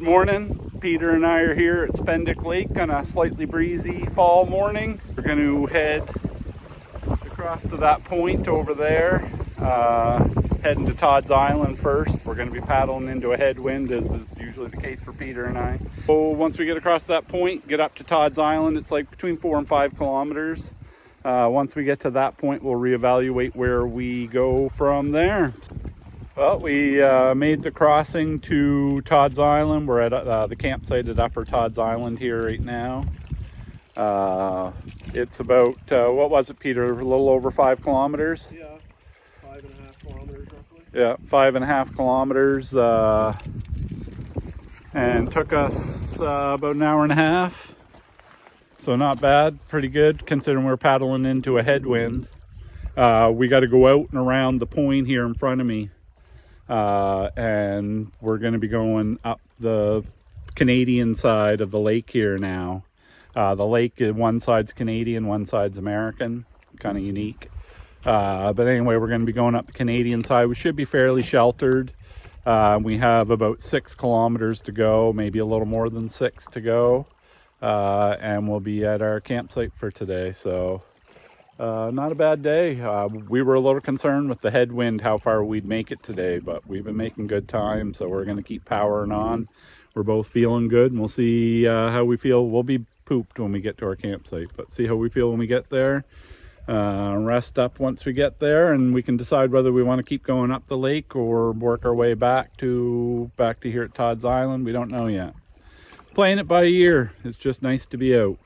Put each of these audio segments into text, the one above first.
morning. Peter and I are here at Spendick Lake on a slightly breezy fall morning. We're going to head across to that point over there, heading to Todd's Island first. We're going to be paddling into a headwind, as is usually the case for Peter and I. So once we get across that point, get up to Todd's Island, it's like between 4 and 5 kilometers. Once we get to that point, we'll reevaluate where we go from there. Well, we made the crossing to Todd's Island. We're at the campsite at Upper Todd's Island here right now. It's about, what was it, Peter? A little over 5 kilometers? Yeah, 5.5 kilometers roughly. Yeah, 5.5 kilometers. And took us about an hour and a half. So not bad, pretty good considering we're paddling into a headwind. We got to go out and around the point here in front of me. And we're going to be going up the Canadian side of the lake here now. The lake, one side's Canadian, one side's American, kind of unique. But anyway, we're going to be going up the Canadian side. We should be fairly sheltered. We have about 6 kilometers to go, maybe a little more than 6 to go. And we'll be at our campsite for today. So not a bad day. We were a little concerned with the headwind, how far we'd make it today, but we've been making good time, so we're going to keep powering on. We're both feeling good, and we'll see how we feel. We'll be pooped when we get to our campsite, but see how we feel when we get there. Rest up once we get there, and we can decide whether we want to keep going up the lake or work our way back to here at Todd's Island. We don't know yet. Playing it by ear. It's just nice to be out.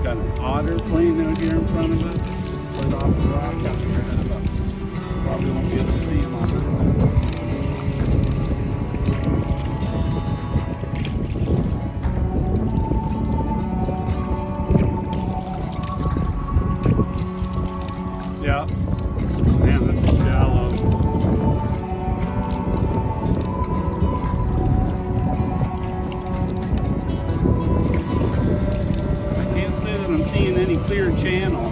Got an otter playing out here in front of us. Just slid off the rock out here ahead of us. Probably won't be able to see him on that one. Yeah. Man, this is shallow. I can't say that I'm seeing any clear channel.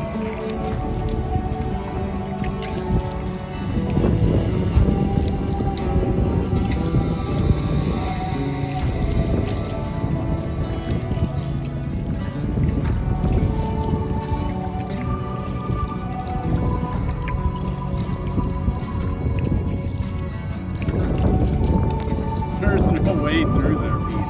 There's no way through there, Peter.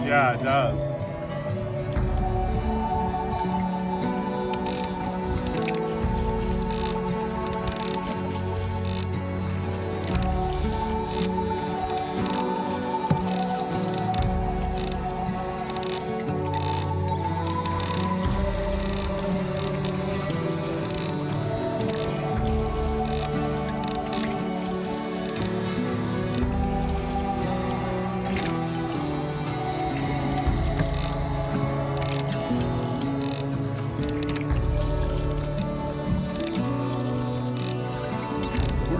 Yeah, it does.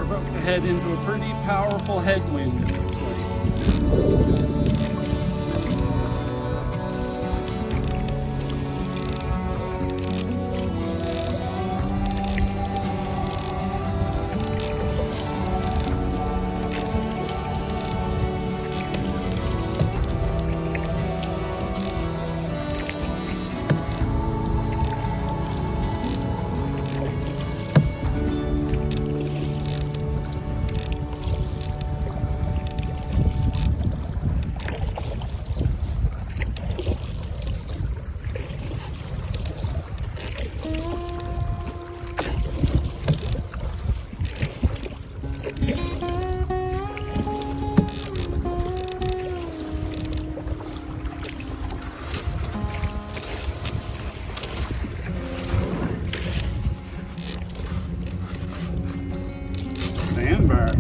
To head into a pretty powerful headwind, it looks like. bar.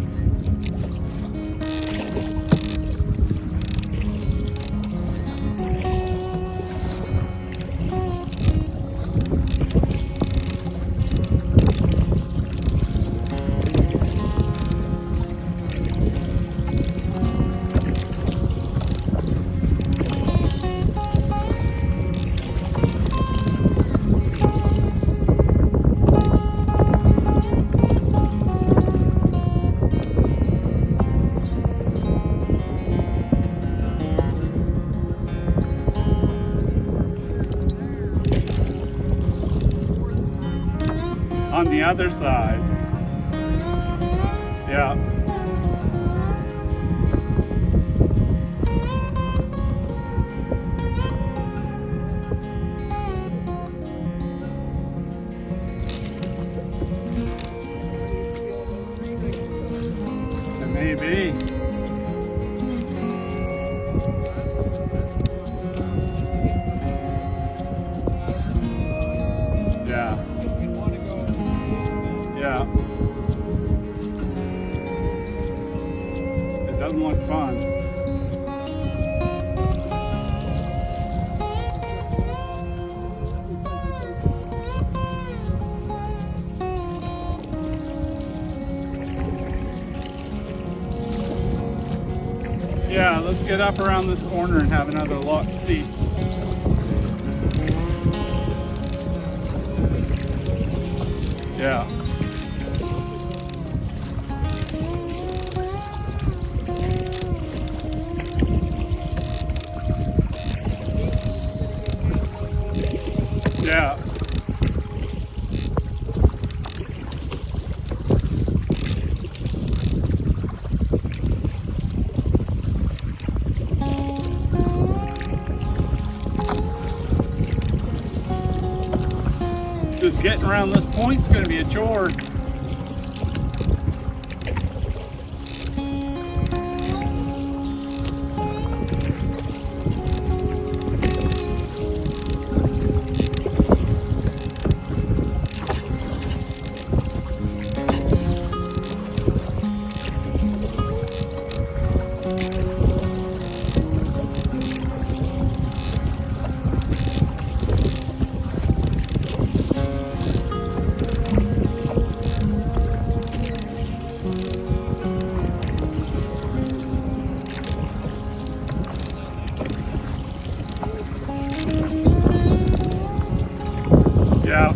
On the other side. Yeah. It may be. Yeah. Yeah. It doesn't look fun. Yeah, let's get up around this corner and have another look. See. Yeah. Yeah. Just getting around this point is going to be a chore. Yeah.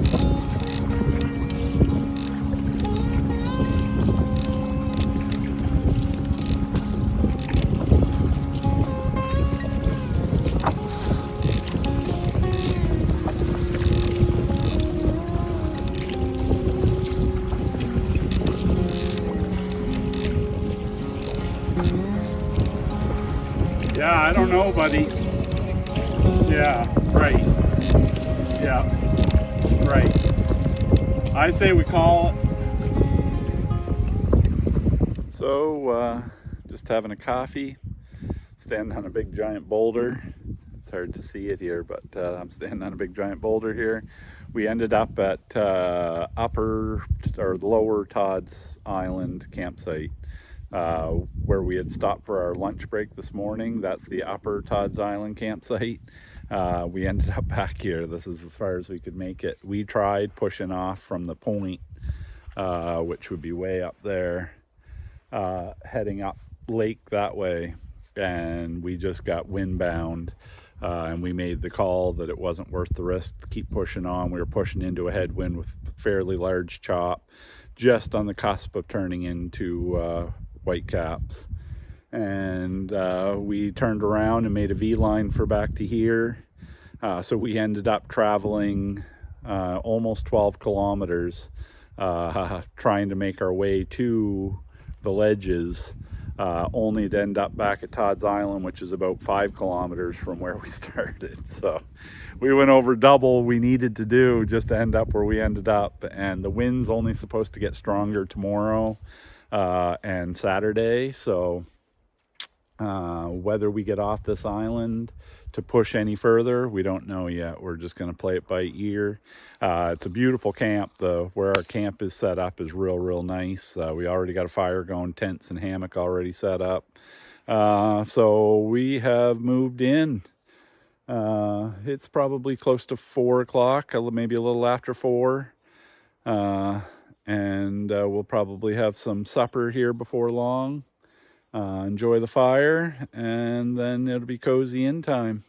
Yeah, I don't know, buddy. Yeah, right. Yeah, right. I say we call it. So, just having a coffee, standing on a big giant boulder. It's hard to see it here, but I'm standing on a big giant boulder here. We ended up at upper or lower Todd's Island campsite. Where we had stopped for our lunch break this morning. That's the upper Todd's Island campsite. We ended up back here. This is as far as we could make it. We tried pushing off from the point, which would be way up there, heading up lake that way, and we just got windbound. And we made the call that it wasn't worth the risk to keep pushing on. We were pushing into a headwind with fairly large chop, just on the cusp of turning into whitecaps. And we turned around and made a V-line for back to here. So we ended up traveling almost 12 kilometers trying to make our way to the ledges, only to end up back at Todd's Island, which is about 5 kilometers from where we started. So we went over double we needed to do just to end up where we ended up. And the wind's only supposed to get stronger tomorrow and Saturday. So Whether we get off this island to push any further, we don't know yet. We're just going to play it by ear. It's a beautiful camp. Where our camp is set up is real nice. We already got a fire going, tents and hammock already set up. So we have moved in. It's probably close to 4 o'clock, maybe a little after 4. And we'll probably have some supper here before long. Enjoy the fire, and then it'll be cozy in time.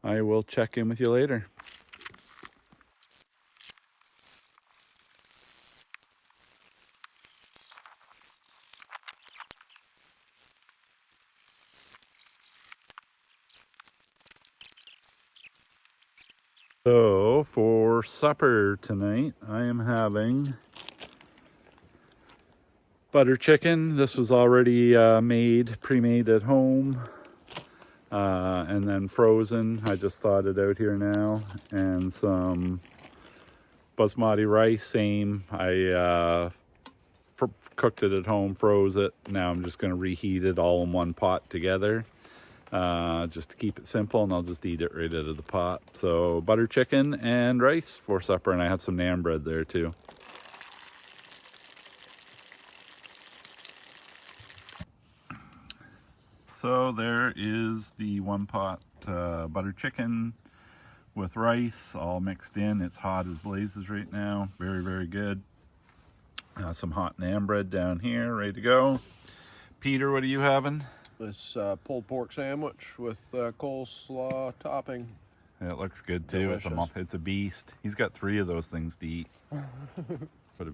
I will check in with you later. So for supper tonight, I am having butter chicken. This was already pre-made at home, and then frozen. I just thawed it out here now. And some basmati rice, same. I cooked it at home, froze it. Now I'm just going to reheat it all in one pot together, just to keep it simple, and I'll just eat it right out of the pot. So butter chicken and rice for supper, and I have some naan bread there too. So there is the one pot butter chicken with rice all mixed in. It's hot as blazes right now. Very good. Some hot naan bread down here, ready to go. Peter, what are you having? This pulled pork sandwich with coleslaw topping. It looks good too. It's a beast. He's got 3 of those things to eat. But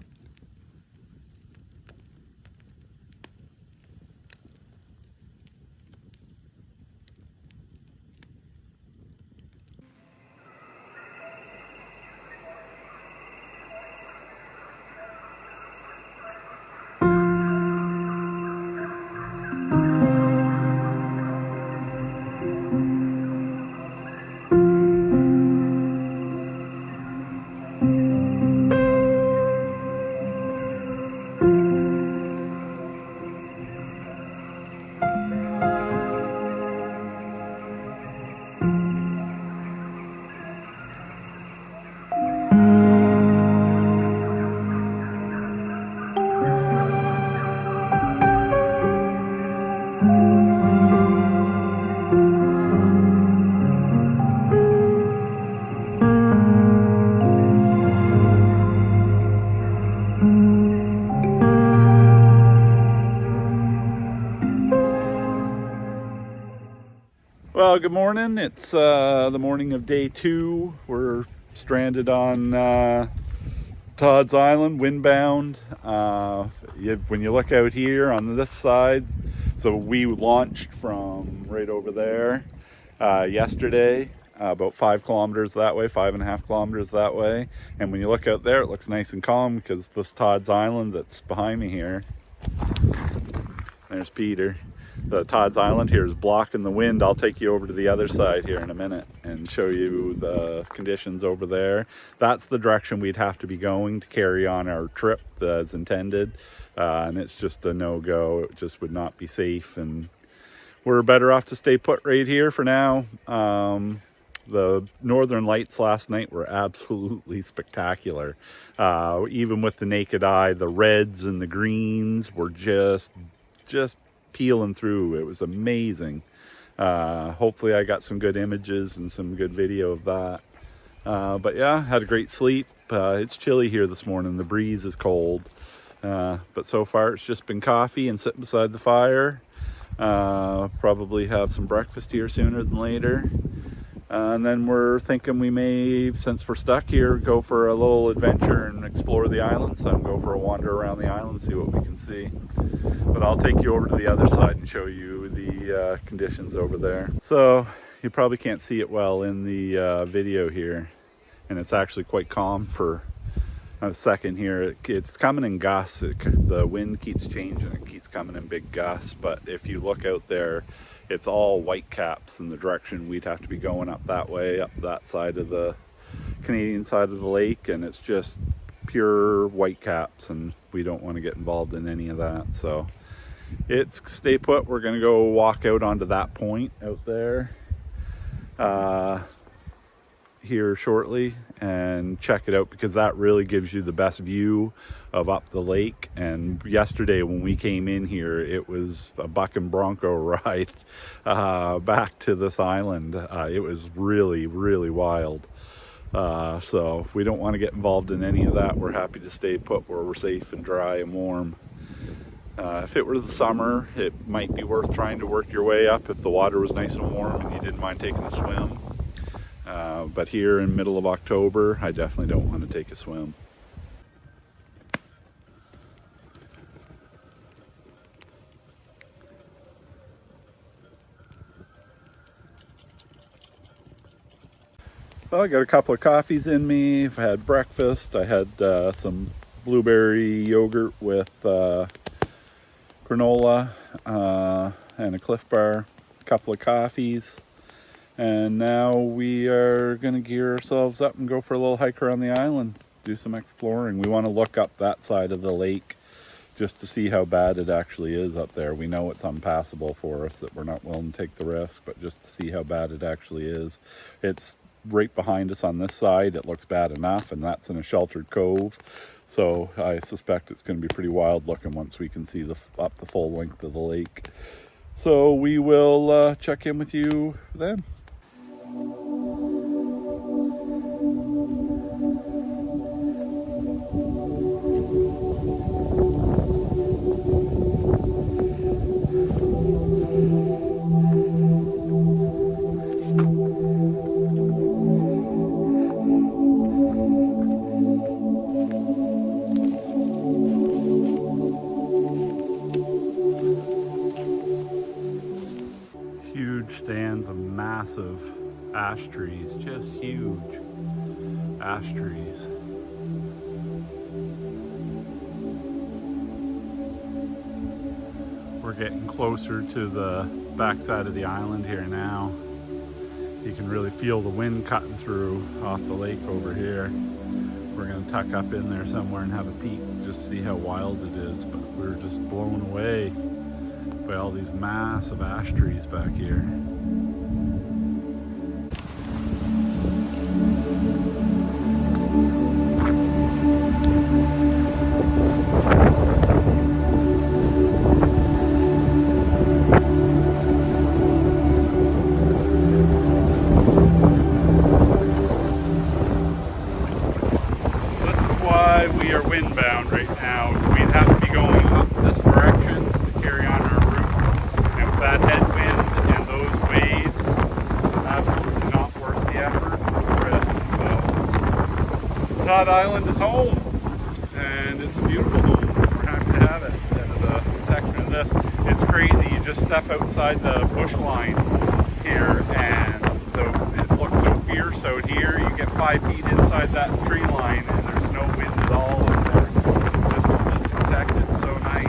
well, good morning. It's the morning of day 2. We're stranded on Todd's Island, windbound. When you look out here on this side, so we launched from right over there yesterday, about 5 kilometers that way, 5.5 kilometers that way. And when you look out there, it looks nice and calm because this Todd's Island that's behind me here, there's Peter. The Todd's Island here is blocking the wind. I'll take you over to the other side here in a minute and show you the conditions over there. That's the direction we'd have to be going to carry on our trip as intended. And it's just a no-go. It just would not be safe, and we're better off to stay put right here for now. The northern lights last night were absolutely spectacular. Even with the naked eye, the reds and the greens were just peeling through. It was amazing. Hopefully I got some good images and some good video of that. But yeah, had a great sleep. It's chilly here this morning. The breeze is cold. But so far it's just been coffee and sitting beside the fire. Probably have some breakfast here sooner than later. And then we're thinking we may, since we're stuck here, go for a little adventure and explore the island. So go for a wander around the island, see what we can see. But I'll take you over to the other side and show you the conditions over there. So you probably can't see it well in the video here. And it's actually quite calm for a second here. It's coming in gusts. The wind keeps changing. It keeps coming in big gusts. But if you look out there, it's all white caps in the direction we'd have to be going, up that way, up that side of the Canadian side of the lake, and it's just pure white caps, and we don't want to get involved in any of that. So it's stay put. We're gonna go walk out onto that point out there here shortly and check it out, because that really gives you the best view of up the lake. And yesterday when we came in here, it was a buck and bronco ride back to this island. It was really, really wild. So we don't want to get involved in any of that. We're happy to stay put where we're safe and dry and warm. If it were the summer, it might be worth trying to work your way up if the water was nice and warm and you didn't mind taking a swim. But here in middle of October, I definitely don't want to take a swim. Well, I got a couple of coffees in me. I've had breakfast. I had some blueberry yogurt with granola and a Cliff Bar, a couple of coffees. And now we are going to gear ourselves up and go for a little hike around the island, do some exploring. We want to look up that side of the lake just to see how bad it actually is up there. We know it's unpassable for us, that we're not willing to take the risk, but just to see how bad it actually is. It's right behind us on this side. It looks bad enough, and that's in a sheltered cove. So I suspect it's going to be pretty wild looking once we can see up the full length of the lake. So we will check in with you then. Huge stands of massive ash trees, just huge ash trees. We're getting closer to the backside of the island here now. You can really feel the wind cutting through off the lake over here. We're gonna tuck up in there somewhere and have a peek, just see how wild it is, but we're just blown away by all these massive ash trees back here. We are windbound right now. So we'd have to be going up this direction to carry on our route. And with that headwind and those waves, absolutely not worth the effort or the risk. So Todd Island is home, and it's a beautiful home. We're happy to have it. And the protection of this, it's crazy. You just step outside the bush line here, and it looks so fierce out here. You get 5 feet inside that tree line, and there's no wind at all, and they're just completely protected. So nice.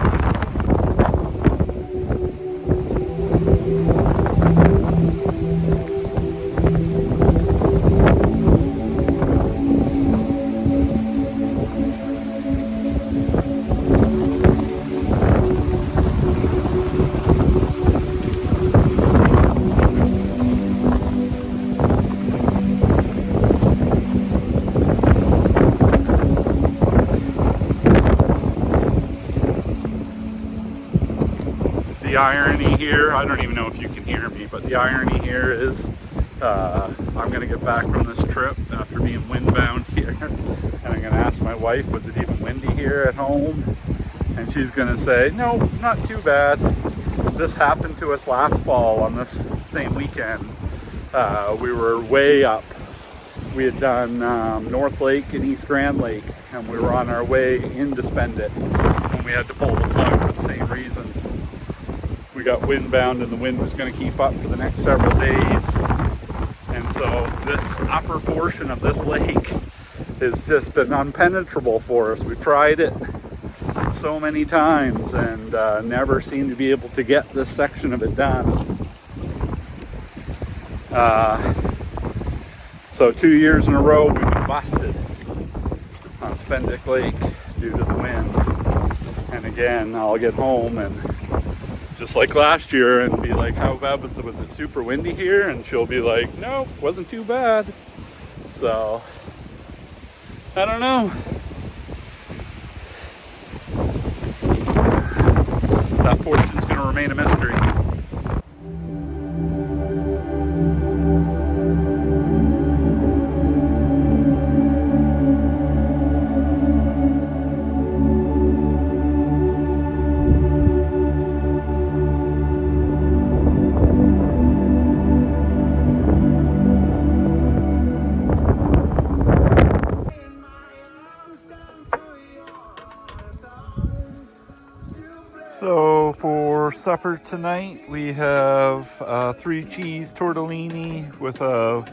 The irony here, I don't even know if you can hear me, but the irony here is I'm going to get back from this trip after being windbound here, and I'm going to ask my wife, was it even windy here at home? And she's going to say, no, not too bad. This happened to us last fall on this same weekend. We were way up. We had done North Lake and East Grand Lake, and we were on our way in to spend it, and we had to pull the plug for the same reason. We got windbound, and the wind was going to keep up for the next several days. And so this upper portion of this lake has just been unpenetrable for us. We've tried it so many times and never seemed to be able to get this section of it done. So 2 years in a row we've been busted on Spendick Lake due to the wind. And again, I'll get home and just like last year, and be like, how bad was it super windy here? And she'll be like, no, wasn't too bad. So, I don't know. That portion's going to remain a mystery. So for supper tonight, we have 3 cheese tortellini with a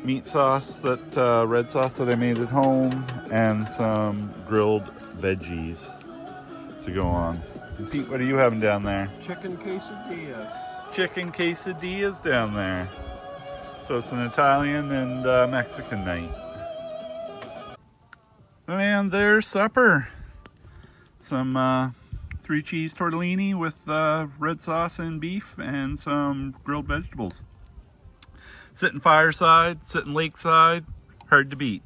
meat sauce, that red sauce that I made at home, and some grilled veggies to go on. And Pete, what are you having down there? Chicken quesadillas. Chicken quesadillas down there. So it's an Italian and Mexican night. And there's supper. Some 3 cheese tortellini with red sauce and beef and some grilled vegetables. Sitting fireside, sitting lakeside, hard to beat.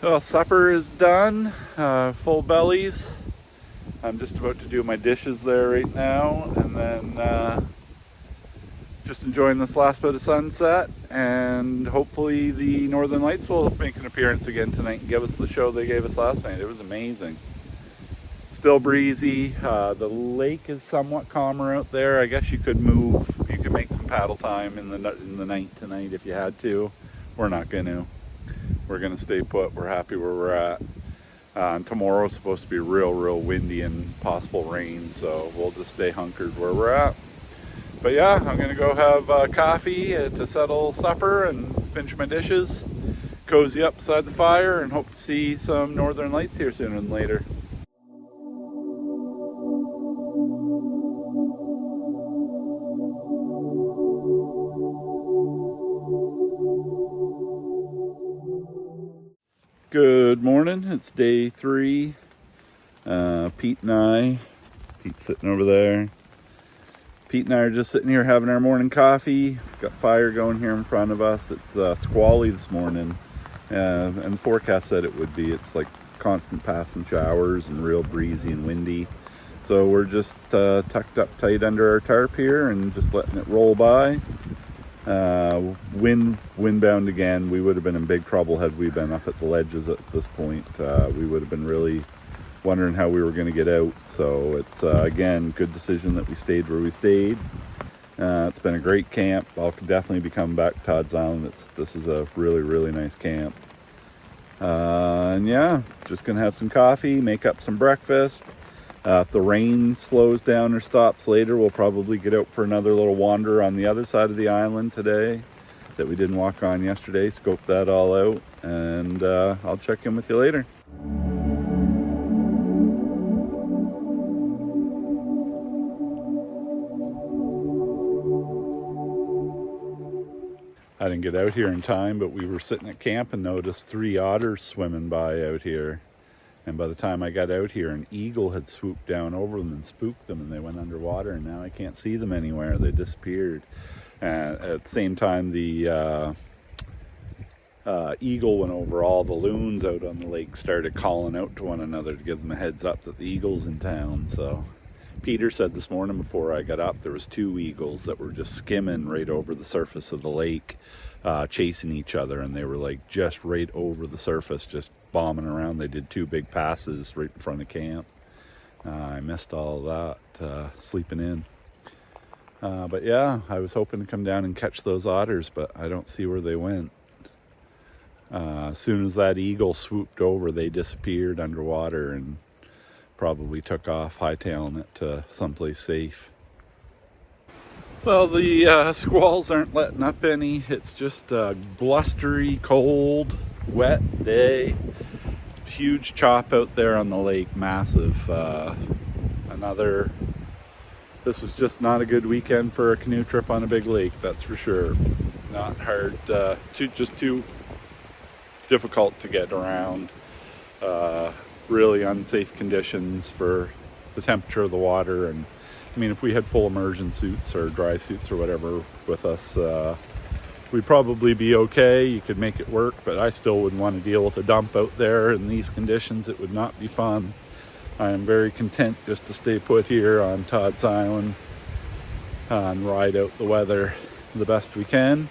Well, supper is done, full bellies. I'm just about to do my dishes there right now, and then just enjoying this last bit of sunset, and hopefully the Northern Lights will make an appearance again tonight and give us the show they gave us last night. It was amazing. Still breezy. The lake is somewhat calmer out there. I guess you could make some paddle time in the night tonight if you had to. We're not going to. We're going to stay put. We're happy where we're at. And tomorrow's supposed to be real windy and possible rain, so we'll just stay hunkered where we're at. But yeah, I'm going to go have coffee to settle supper and finish my dishes, cozy up beside the fire, and hope to see some Northern Lights here sooner than later. Good morning, it's day 3. Pete and Pete's sitting over there. Pete and I are just sitting here having our morning coffee. Got fire going here in front of us. It's squally this morning, and the forecast said it would be. It's like constant passing showers and real breezy and windy. So we're just tucked up tight under our tarp here and just letting it roll by. Windbound again. We would have been in big trouble had we been up at the ledges at this point. We would have been really wondering how we were going to get out. So it's again, good decision that we stayed where we stayed. It's been a great camp. I'll definitely be coming back to Todd's Island. This is a really nice camp. And yeah, just gonna have some coffee, make up some breakfast. If the rain slows down or stops later, we'll probably get out for another little wander on the other side of the island today that we didn't walk on yesterday. Scope that all out, and I'll check in with you later. I didn't get out here in time, but we were sitting at camp and noticed 3 otters swimming by out here. And by the time I got out here, an eagle had swooped down over them and spooked them, and they went underwater, and now I can't see them anywhere. They disappeared. And at the same time, the eagle went over, all the loons out on the lake started calling out to one another to give them a heads up that the eagle's in town. So Peter said this morning before I got up, there was 2 eagles that were just skimming right over the surface of the lake, chasing each other, and they were like just right over the surface, just bombing around. They did 2 big passes right in front of camp. I missed all of that sleeping in. But yeah, I was hoping to come down and catch those otters, but I don't see where they went. As soon as that eagle swooped over, they disappeared underwater and probably took off hightailing it to someplace safe. Well, the squalls aren't letting up any. It's just a blustery, cold, wet day. Huge chop out there on the lake, massive. Another this was just not a good weekend for a canoe trip on a big lake, that's for sure. Not hard, just too difficult to get around. Really unsafe conditions for the temperature of the water. And I mean, if we had full immersion suits or dry suits or whatever with us, we'd probably be okay. You could make it work, but I still wouldn't want to deal with a dump out there in these conditions. It would not be fun. I am very content just to stay put here on Todd's Island and ride out the weather the best we can.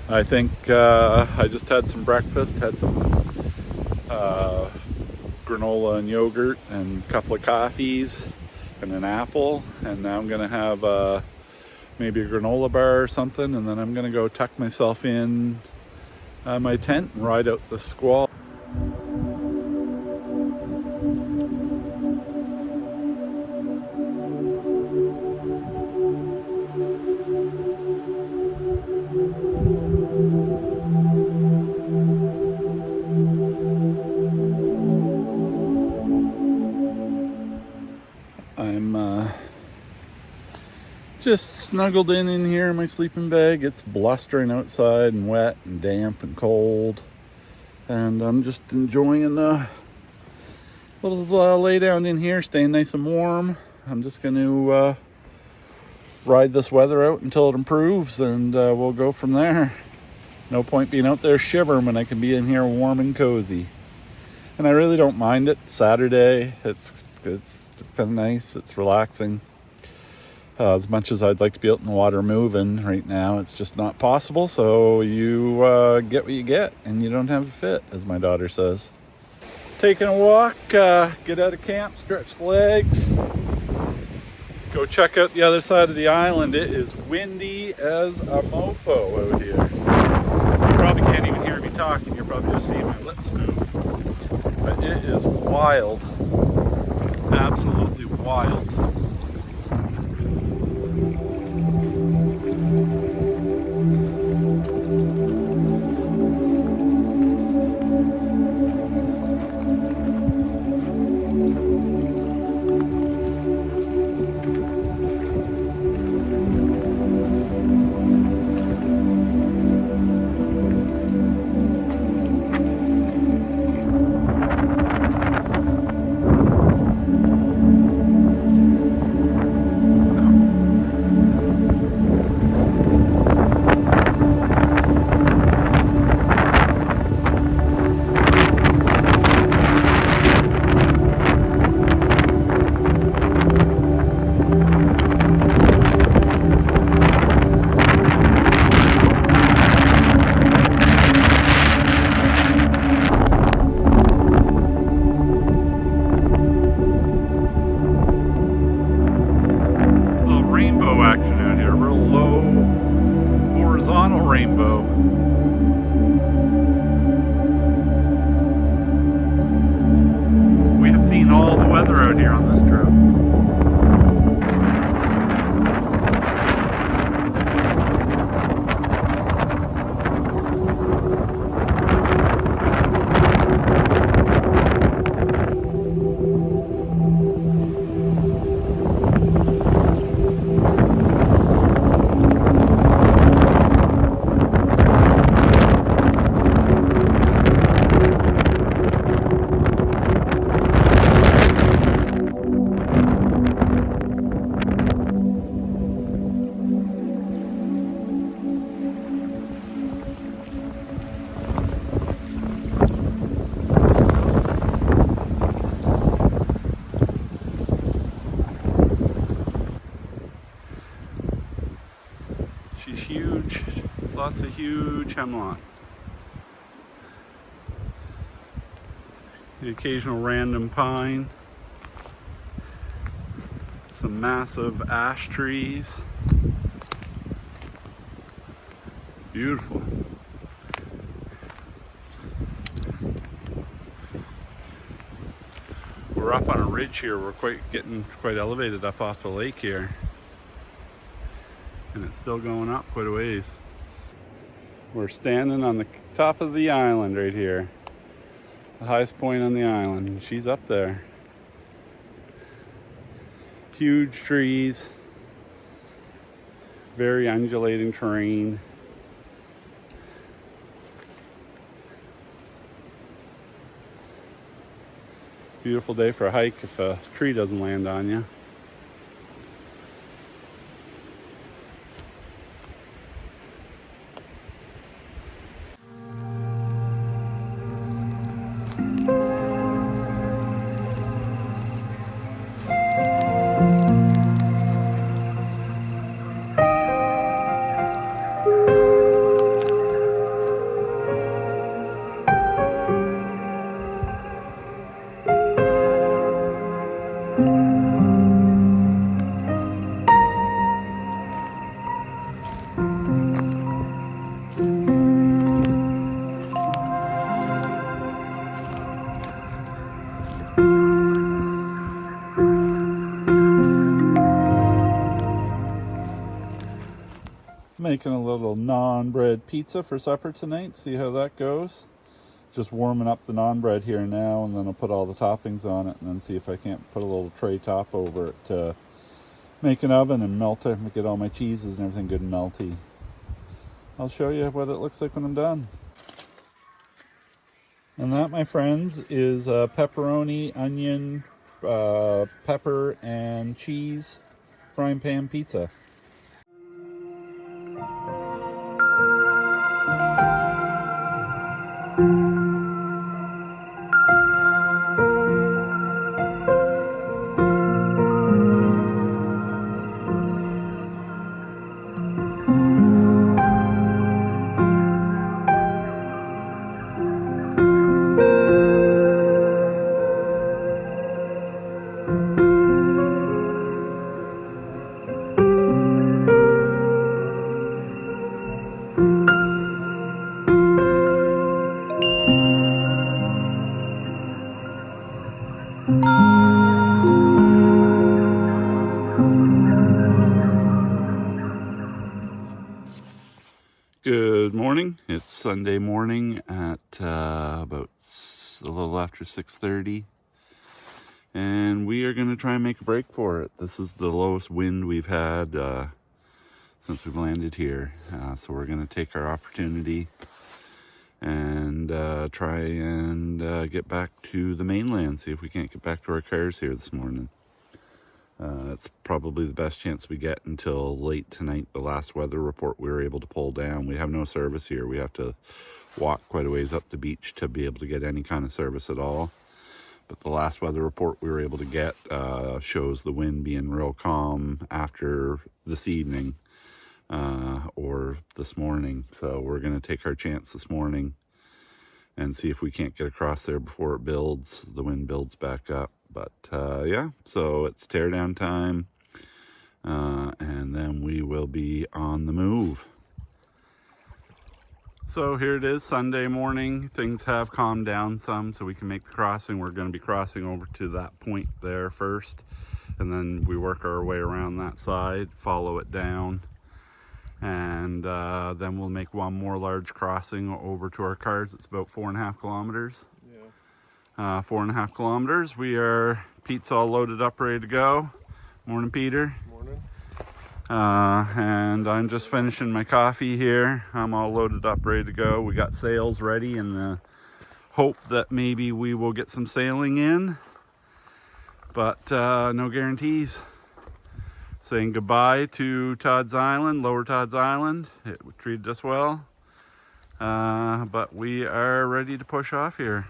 I think I just had some breakfast, had some granola and yogurt and a couple of coffees and an apple, and now I'm gonna have maybe a granola bar or something, and then I'm gonna go tuck myself in my tent and ride out the squall. I'm just snuggled in here in my sleeping bag. It's blustering outside and wet and damp and cold, and I'm just enjoying a little lay down in here, staying nice and warm. I'm just going to ride this weather out until it improves, and we'll go from there. No point being out there shivering when I can be in here warm and cozy. And I really don't mind it. Saturday, it's kind of nice. It's relaxing. As much as I'd like to be out in the water moving right now, it's just not possible. So you get what you get, and you don't have a fit, as my daughter says. Taking a walk, get out of camp, stretch the legs, go check out the other side of the island. It is windy as a mofo out here. You probably can't even hear me talking. You're probably just seeing my lips move. But it is wild. Absolutely wild. Rainbow. We have seen all the weather out here on this trip. She's huge, lots of huge hemlock. The occasional random pine. Some massive ash trees. Beautiful. We're up on a ridge here. We're getting quite elevated up off the lake here. And it's still going up quite a ways. We're standing on the top of the island right here. The highest point on the island. She's up there. Huge trees, very undulating terrain. Beautiful day for a hike if a tree doesn't land on you. Making a little naan bread pizza for supper tonight. See how that goes. Just warming up the naan bread here now, and then I'll put all the toppings on it, and then see if I can't put a little tray top over it to make an oven and melt it, get all my cheeses and everything good and melty. I'll show you what it looks like when I'm done. And that, my friends, is pepperoni, onion, pepper, and cheese frying pan pizza. Good morning. It's Sunday morning at about a little after 6:30, and we are going to try and make a break for it. This is the lowest wind we've had since we've landed here, so we're going to take our opportunity and try and get back to the mainland, see if we can't get back to our cars here this morning. It's probably the best chance we get until late tonight. The last weather report we were able to pull down. We have no service here. We have to walk quite a ways up the beach to be able to get any kind of service at all. But the last weather report we were able to get shows the wind being real calm after this evening or this morning. So we're going to take our chance this morning and see if we can't get across there before it builds. The wind builds back up. But yeah, so it's teardown time, and then we will be on the move. So here it is, Sunday morning. Things have calmed down some, so we can make the crossing. We're going to be crossing over to that point there first, and then we work our way around that side, follow it down, and then we'll make one more large crossing over to our cars. It's about 4.5 kilometers. 4.5 kilometers. We are, Pete's all loaded up, ready to go. Morning, Peter. Morning. And I'm just finishing my coffee here. I'm all loaded up, ready to go. We got sails ready in the hope that maybe we will get some sailing in, but no guarantees. Saying goodbye to Todd's Island, Lower Todd's Island. It treated us well, but we are ready to push off here.